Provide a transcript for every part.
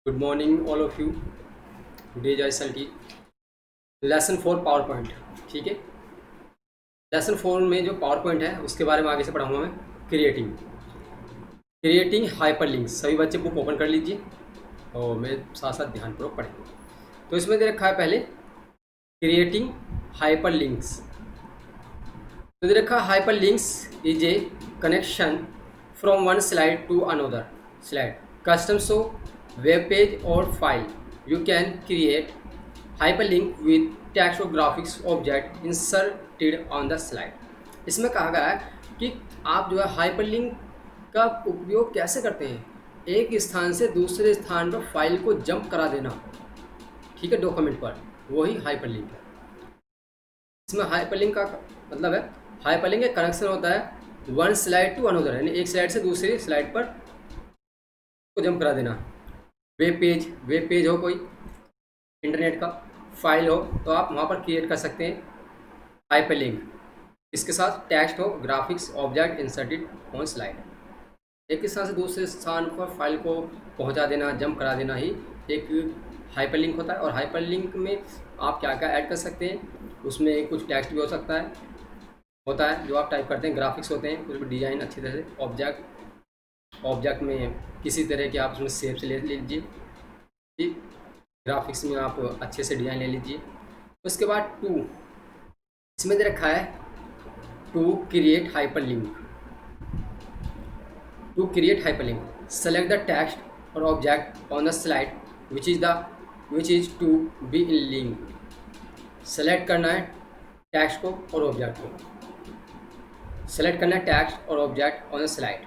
Good morning, all of you. Today is ISLT lesson 4 power point. ठीक है, lesson 4 में जो पावर पॉइंट है उसके बारे में आगे से पढ़ाऊंगा मैं। Creating creating hyper links. सभी बच्चे बुक ओपन कर लीजिए और मेरे साथ साथ ध्यानपूर्वक पढ़ेंगे। तो इसमें दे रखा है पहले क्रिएटिंग हाइपर लिंक्स। तो दे रखा hyper links is a connection from one slide to another slide, custom show web page और file. You can create hyperlink with text or graphics object inserted on the slide। इसमें कहा गया है कि आप जो है हाइपरलिंक का उपयोग कैसे करते हैं, एक स्थान से दूसरे स्थान पर फाइल को जंप करा देना। ठीक है, डॉक्यूमेंट पर, वही हाइपरलिंक है। इसमें हाइपरलिंक का मतलब है, हाइपरलिंक एक कनेक्शन होता है वन स्लाइड टू अनदर, यानी एक स्लाइड से दूसरी स्लाइड पर को जंप करा देना। वेब पेज हो कोई इंटरनेट का, फाइल हो तो आप वहाँ पर क्रिएट कर सकते हैं हाइपरलिंक। इसके साथ टेक्स्ट हो, graphics object inserted on slide. एक स्थान से दूसरे स्थान पर फाइल को पहुँचा देना, जंप करा देना ही एक हाइपरलिंक होता है। और हाइपरलिंक में आप क्या क्या ऐड कर सकते हैं, उसमें कुछ टेक्स्ट भी हो सकता है, होता है जो आप टाइप करते हैं, ग्राफिक्स होते हैं, कुछ भी डिज़ाइन अच्छी तरह से, ऑब्जेक्ट में किसी तरह के आप उसमें शेप से ले लीजिए। ठीक, ग्राफिक्स में आप अच्छे से डिज़ाइन ले लीजिए। उसके बाद टू, इसमें दे रखा है to create hyperlink. To create hyperlink select the text और object on the slide which is to be in link. सेलेक्ट करना है टेक्स्ट को और ऑब्जेक्ट को। सेलेक्ट करना है टेक्स्ट और ऑब्जेक्ट ऑन द स्लाइड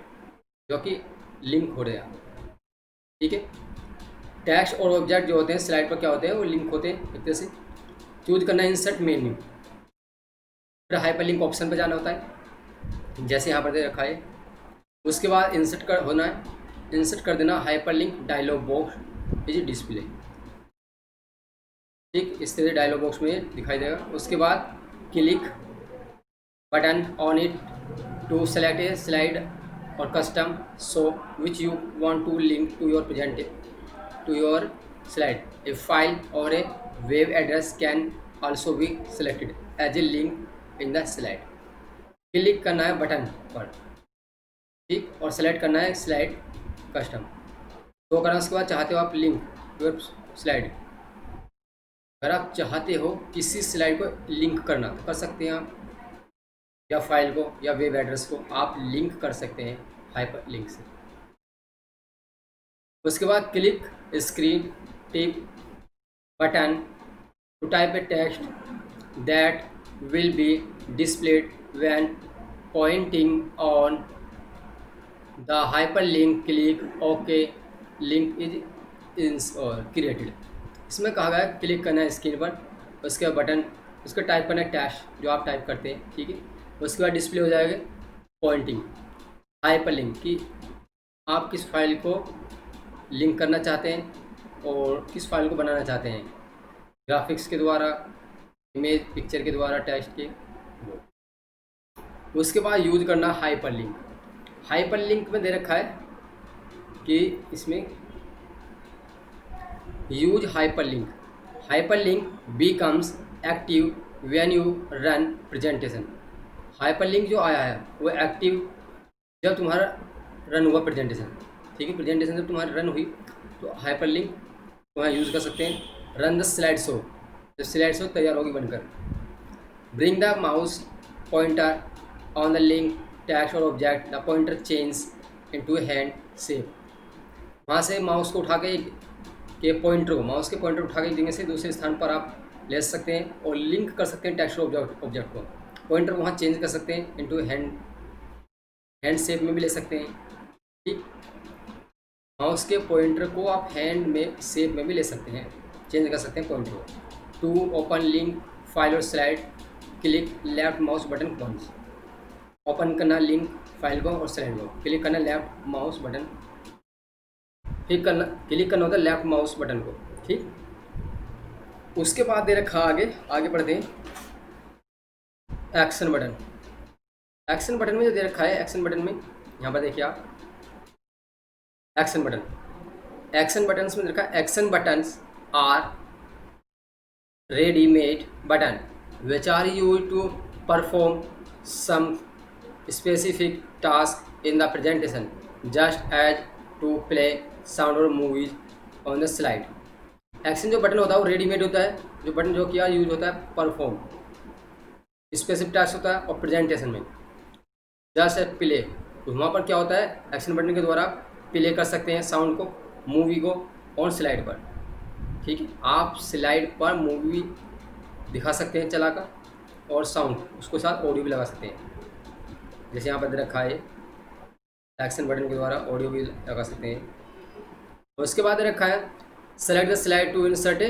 जो कि लिंक हो रहा है। ठीक है, टेक्स्ट और ऑब्जेक्ट जो होते हैं स्लाइड पर क्या होते हैं, वो लिंक होते हैं एक तरह से। चूज करना है इंसर्ट मेन्यू, फिर हाइपरलिंक ऑप्शन पर जाना होता है जैसे यहाँ पर दे रखा है। उसके बाद इंसर्ट कर होना है, इंसर्ट कर देना hyperlink dialogue box is display. ठीक, इस तरह से डायलॉग बॉक्स में दिखाई देगा। उसके बाद click button on it to select a slide और custom show which you want to link to your to your slide. A file or a web address can also be selected as a link in the slide। Click करना है button पर, ठीक, और select करना है slide custom तो करना। उसके बाद चाहते हो आप लिंक योर स्लाइड, अगर आप चाहते हो किसी स्लाइड को लिंक करना तो कर सकते हैं आप, या फाइल को या वेब एड्रेस को आप लिंक कर सकते हैं हाइपर लिंक से। उसके बाद click screen tip button to type a text that will be displayed when pointing on the hyperlink. Click okay, link is created. इसमें कहा गया है क्लिक करना है स्क्रीन पर, उसके बाद बटन, उसका टाइप करना है टेक्स्ट जो आप टाइप करते हैं। ठीक है, उसके बाद डिस्प्ले हो जाएगा पॉइंटिंग हाइपरलिंक की आप किस फाइल को लिंक करना चाहते हैं और किस फाइल को बनाना चाहते हैं, ग्राफिक्स के द्वारा, इमेज पिक्चर के द्वारा, टेक्स्ट के। उसके बाद यूज करना हाइपरलिंक। हाइपरलिंक में दे रखा है कि इसमें use hyperlink, hyperlink becomes active when you run presentation. Hyperlink जो आया है वो एक्टिव जब तुम्हारा रन हुआ प्रेजेंटेशन। ठीक है, प्रेजेंटेशन जब तुम्हारी रन हुई तो हाइपरलिंक तुम्हारा यूज़ कर सकते हैं। रन द स्लाइड शो, जब स्लाइड शो तैयार होगी बनकर। Bring the mouse pointer on the link text और object, the pointer change into hand shape. वहाँ से माउस को उठा के पॉइंटर को, माउस के पॉइंटर उठा के एक जगह से दूसरे स्थान पर आप ले सकते हैं और लिंक कर सकते हैं टेक्स्ट और ऑब्जेक्ट को। पॉइंटर वहाँ चेंज कर सकते हैं इनटू हैंड शेप में भी ले सकते हैं। ठीक, माउस के पॉइंटर को आप हैंड में शेप में भी ले सकते हैं, चेंज कर सकते हैं पॉइंटर को। टू ओपन लिंक फाइल और slide, click left mouse button once. Open करना लिंक फाइल को और स्लाइड को, क्लिक करना लेफ्ट माउस बटन, क्लिक करना होता है लेफ्ट माउस बटन को। ठीक, उसके बाद दे रखा आगे बढ़ते हैं एक्शन बटन। एक्शन बटन में जो दे रखा है, एक्शन बटन में यहाँ पर देखिए आप एक्शन बटन, एक्शन बटन्स में रखा action buttons are ready-made button which are used to perform some specific task in the presentation just as to play sound or movies on the slide. Action जो button होता है वो readymade होता है, जो button जो किया यूज होता है परफॉर्म स्पेसिफिक टास्क होता है और प्रेजेंटेशन में जस्ट ए प्ले, तो वहाँ पर क्या होता है एक्शन बटन के द्वारा प्ले कर सकते हैं साउंड को मूवी को ऑन स्लाइड पर। ठीक है, आप स्लाइड पर मूवी दिखा सकते हैं चलाकर और साउंड उसको साथ ऑडियो भी लगा सकते हैं, जैसे यहाँ पर दे रखा है एक्शन बटन के द्वारा ऑडियो भी लगा सकते हैं। और उसके बाद रखा है select the slide to insert a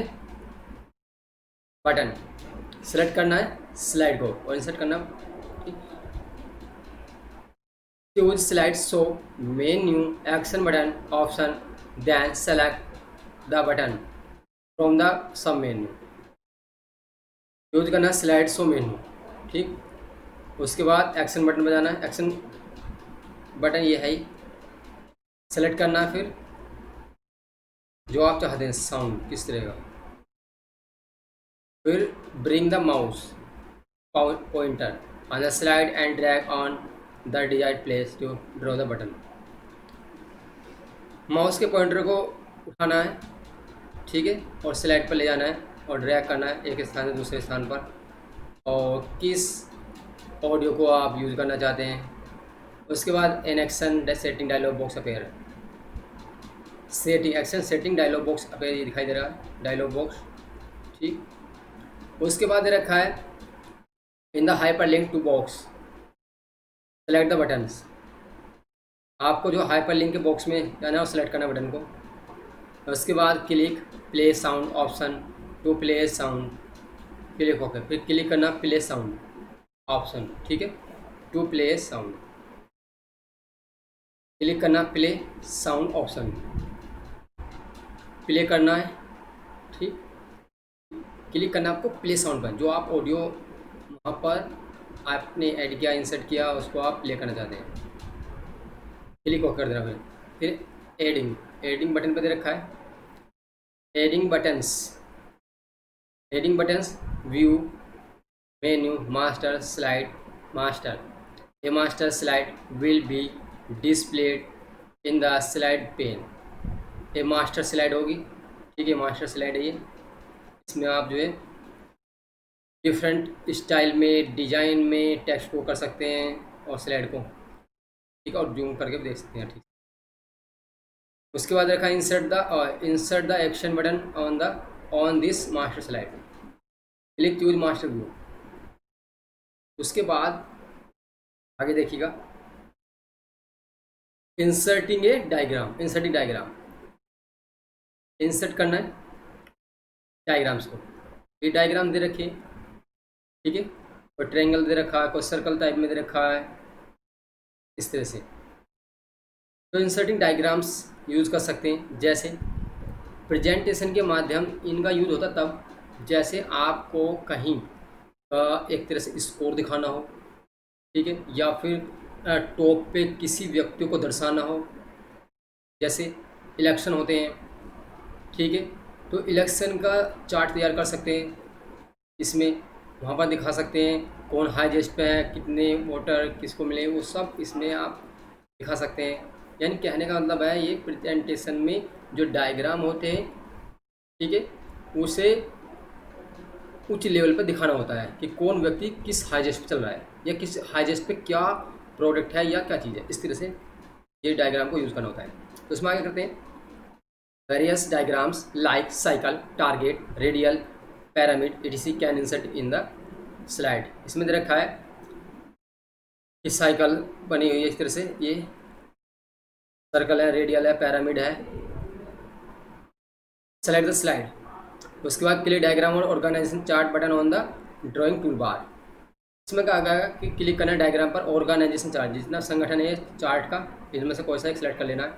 button, select करना है स्लाइड को और इंसर्ट करना। Choose slide show menu action button option then select the button from the sub menu. Use करना है स्लाइड शो मेन्यू। ठीक, उसके बाद एक्शन बटन बजाना है, एक्शन बटन ये है ही, सेलेक्ट करना है फिर जो आप चाहते हैं साउंड किस तरह का, फिर bring the mouse pointer on the slide and drag on the desired place to draw the button. Mouse के पॉइंटर को उठाना है, ठीक है, और स्लाइड पर ले जाना है और ड्रैग करना है एक स्थान से दूसरे स्थान पर, और किस ऑडियो को आप यूज़ करना चाहते हैं। उसके बाद an action setting dialog box appear, setting action setting dialog box appear ये दिखाई दे रहा है डायलॉग बॉक्स। ठीक, उसके बाद दे रखा है in the hyperlink to box select the buttons, आपको जो हाइपर लिंक के बॉक्स में जाना है और सेलेक्ट करना बटन को। उसके बाद click play sound option to play sound, click होकर फिर क्लिक करना प्ले साउंड ऑप्शन, ठीक है, टू प्ले साउंड, क्लिक करना प्ले साउंड ऑप्शन, प्ले करना है। ठीक, क्लिक करना आपको प्ले साउंड पर, जो आप ऑडियो वहाँ पर आपने ऐड किया इंसर्ट किया उसको आप प्ले करना चाहते हैं, क्लिक कर देना। फिर एडिंग बटन पर दे रखा है adding buttons view menu master slide master, a master slide will be displayed in the slide pane. A master slide होगी, ठीक है, मास्टर स्लाइड है ये, इसमें आप जो है डिफरेंट स्टाइल में डिजाइन में टेक्स्ट को कर सकते हैं और स्लाइड को, ठीक है, और जूम करके भी देख सकते हैं। ठीक, उसके बाद रखा insert the action button on this master slide, click choose master view. उसके बाद आगे देखिएगा इंसर्टिंग डायग्राम, इंसर्ट करना है डायग्राम्स को। ये डायग्राम दे रखिए, ठीक है, कोई ट्रायंगल दे रखा है, कोई सर्कल टाइप में दे रखा है, इस तरह से। तो इंसर्टिंग डायग्राम्स यूज़ कर सकते हैं, जैसे प्रेजेंटेशन के माध्यम इनका यूज़ होता तब जैसे आपको कहीं एक तरह से स्कोर दिखाना हो, ठीक है, या फिर टॉप पे किसी व्यक्ति को दर्शाना हो, जैसे इलेक्शन होते हैं, ठीक है, तो इलेक्शन का चार्ट तैयार कर सकते हैं, इसमें वहाँ पर दिखा सकते हैं कौन हाईएस्ट पे है, कितने वोटर किसको मिले, वो सब इसमें आप दिखा सकते हैं। यानी कहने का मतलब है ये प्रेजेंटेशन में जो डायग्राम होते हैं, ठीक है, उसे उच्च लेवल पर दिखाना होता है कि कौन व्यक्ति किस हाईएस्ट पे चल रहा है या किस हाईएस्ट पे क्या प्रोडक्ट है या क्या चीज़ है, इस तरह से ये डायग्राम को यूज़ करना होता है। तो इसमें आगे करते हैं various diagrams like cycle, target, radial, pyramid etc can insert in the slide. इसमें दे रखा है कि साइकिल बनी हुई है इस तरह से, ये सर्कल है, रेडियल है, पैरामिड है, सेलेक्ट द स्लाइड। उसके बाद क्लिक डायग्राम और organisation chart button on the drawing toolbar. इसमें कहा गया कि क्लिक करना डायग्राम पर ऑर्गेनाइजेशन चार्ट, जितना संगठन है चार्ट का इसमें से कोई सा एक सिलेक्ट कर लेना है।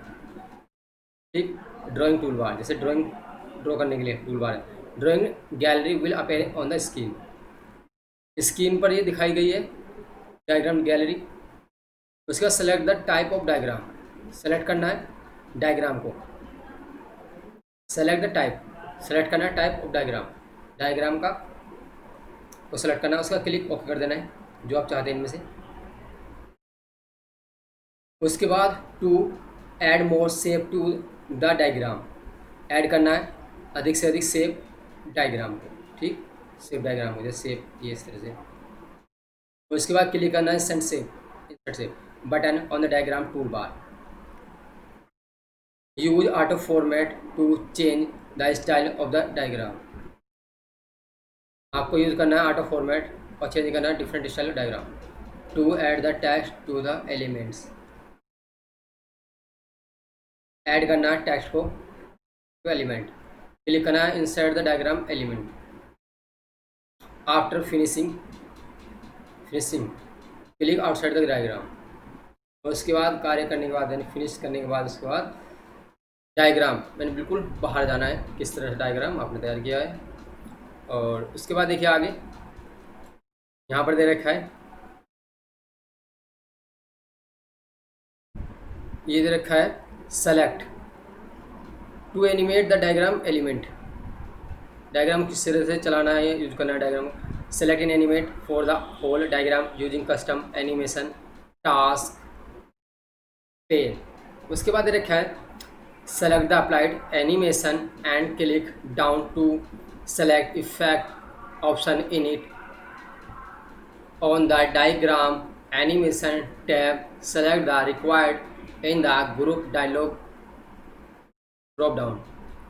ठीक, ड्राइंग टूल बार, जैसे ड्राइंग ड्रॉ करने के लिए टूल बार है। Drawing gallery will appear on the screen पर ये दिखाई गई है डायग्राम गैलरी। उसके बाद select the type of diagram, select करना है डायग्राम को, सेलेक्ट द टाइप, सेलेक्ट करना है टाइप ऑफ डायग्राम, डायग्राम का को सेलेक्ट करना है, उसका क्लिक ओके कर देना है जो आप चाहते हैं इनमें से। उसके बाद to add more shape to the diagram, add करना है अधिक से अधिक शेप डायग्राम को, ठीक, शेप डायग्राम को, जैसे शेप ये इस तरह से। उसके बाद क्लिक करना है send shape, insert shape button on the diagram toolbar. Use auto format to change the style of the diagram, आपको यूज़ करना है ऑटो फॉर्मेट और चेंज करना है different style of diagram. To add the text to the elements, add करना है text को to element, click करना है insert the diagram element. After finishing click outside the diagram. और उसके बाद कार्य करने के बाद यानी फिनिश करने के बाद उसके बाद डायग्राम मैंने बिल्कुल बाहर जाना है, किस तरह से डायग्राम आपने तैयार किया है। और उसके बाद देखिए आगे यहाँ पर दे रखा है, ये दे रखा है select to animate the diagram element, diagram किस तरह से चलाना है, यूज करना है diagram. Select in animate for the whole diagram using custom animation task pane. उसके बाद दे रखा है select the applied animation and click down to select effect option in it on the diagram animation tab, select the required in the group dialog drop down।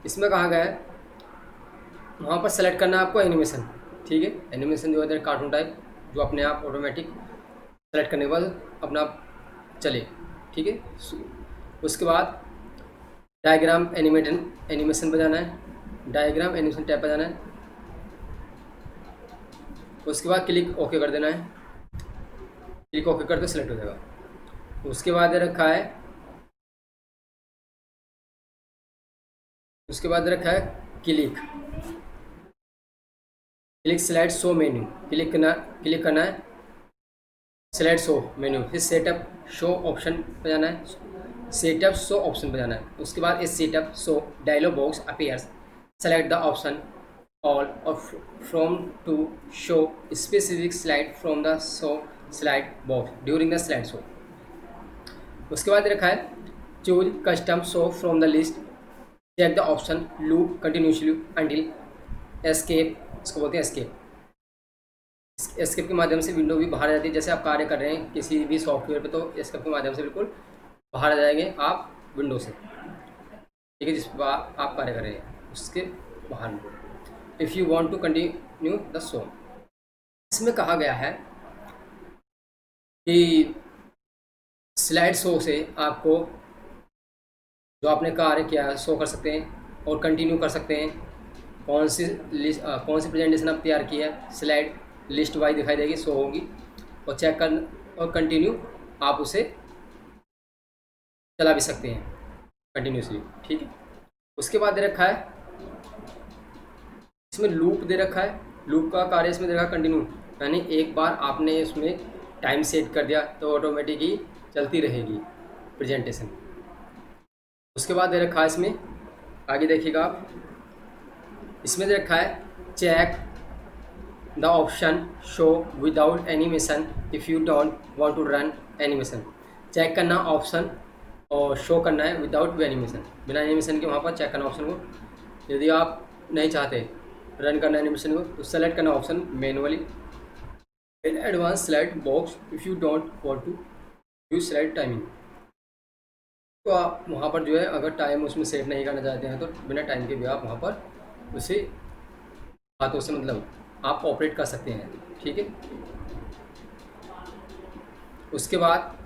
इसमें कहा गया है वहाँ पर सेलेक्ट करना है आपको एनिमेशन, ठीक है, एनिमेशन जो है कार्टून टाइप जो अपने आप ऑटोमेटिक सेलेक्ट करने के बाद अपना चले, ठीक है। उसके बाद डायग्राम एनिमेशन पर जाना है, डायग्राम एनिमेशन टैब पर जाना है। उसके बाद क्लिक ओके कर देना है, क्लिक ओके करके सिलेक्ट हो जाएगा। उसके बाद दे रखा है click slide show menu, click करना है स्लाइड शो मेन्यू, फिर सेटअप शो ऑप्शन पर जाना है, सेटअप शो ऑप्शन पर जाना है। उसके बाद इस setup show dialog box appears, select the option all of from to show specific slide from the show slide box during the slide show। उसके बाद रखा है choose custom show from the list, check the option loop continuously until escape, इसको बोलते हैं escape के माध्यम से विंडो भी बाहर आ जाती है। जैसे आप कार्य कर रहे हैं किसी भी सॉफ्टवेयर पे तो escape के माध्यम से बिल्कुल बाहर आ जाएंगे आप विंडो से, ठीक है, जिस पर आप कार्य कर रहे हैं उसके बाहर। If you want to continue the show, इसमें कहा गया है कि स्लाइड शो से आपको जो आपने कार्य किया शो कर सकते हैं और कंटिन्यू कर सकते हैं। कौन सी प्रेजेंटेशन आप तैयार की है, स्लाइड लिस्ट वाइज दिखाई देगी, शो होगी, और चेक कर और कंटिन्यू आप उसे चला भी सकते हैं कंटिन्यूसली, ठीक है। उसके बाद दे रखा है इसमें लूप दे रखा है, लूप का कार्य इसमें दे रखा है कंटिन्यू, यानी एक बार आपने इसमें टाइम सेट कर दिया तो ऑटोमेटिक ही चलती रहेगी प्रेजेंटेशन। उसके बाद दे रखा है इसमें आगे देखिएगा आप, इसमें दे रखा है check the option show without animation if you don't want to run animation, check करना ऑप्शन और शो करना है विदाउट एनिमेशन, बिना एनिमेशन के वहाँ पर चेक करना ऑप्शन को। यदि आप नहीं चाहते रन करना एनिमेशन को तो सेलेक्ट करना option manually in advance slide box if you don't want to use slide timing. तो आप वहाँ पर जो है अगर टाइम उसमें सेट नहीं करना चाहते हैं तो बिना टाइम के भी आप वहाँ पर उसे हाथों से मतलब आप ऑपरेट कर सकते हैं, ठीक है। उसके बाद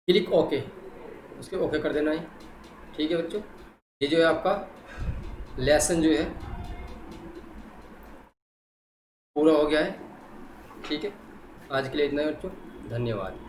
क्लिक ओके, उसके ओके कर देना है, ठीक है बच्चों। ये जो है आपका लेसन जो है पूरा हो गया है, ठीक है। आज के लिए इतना है बच्चों, धन्यवाद।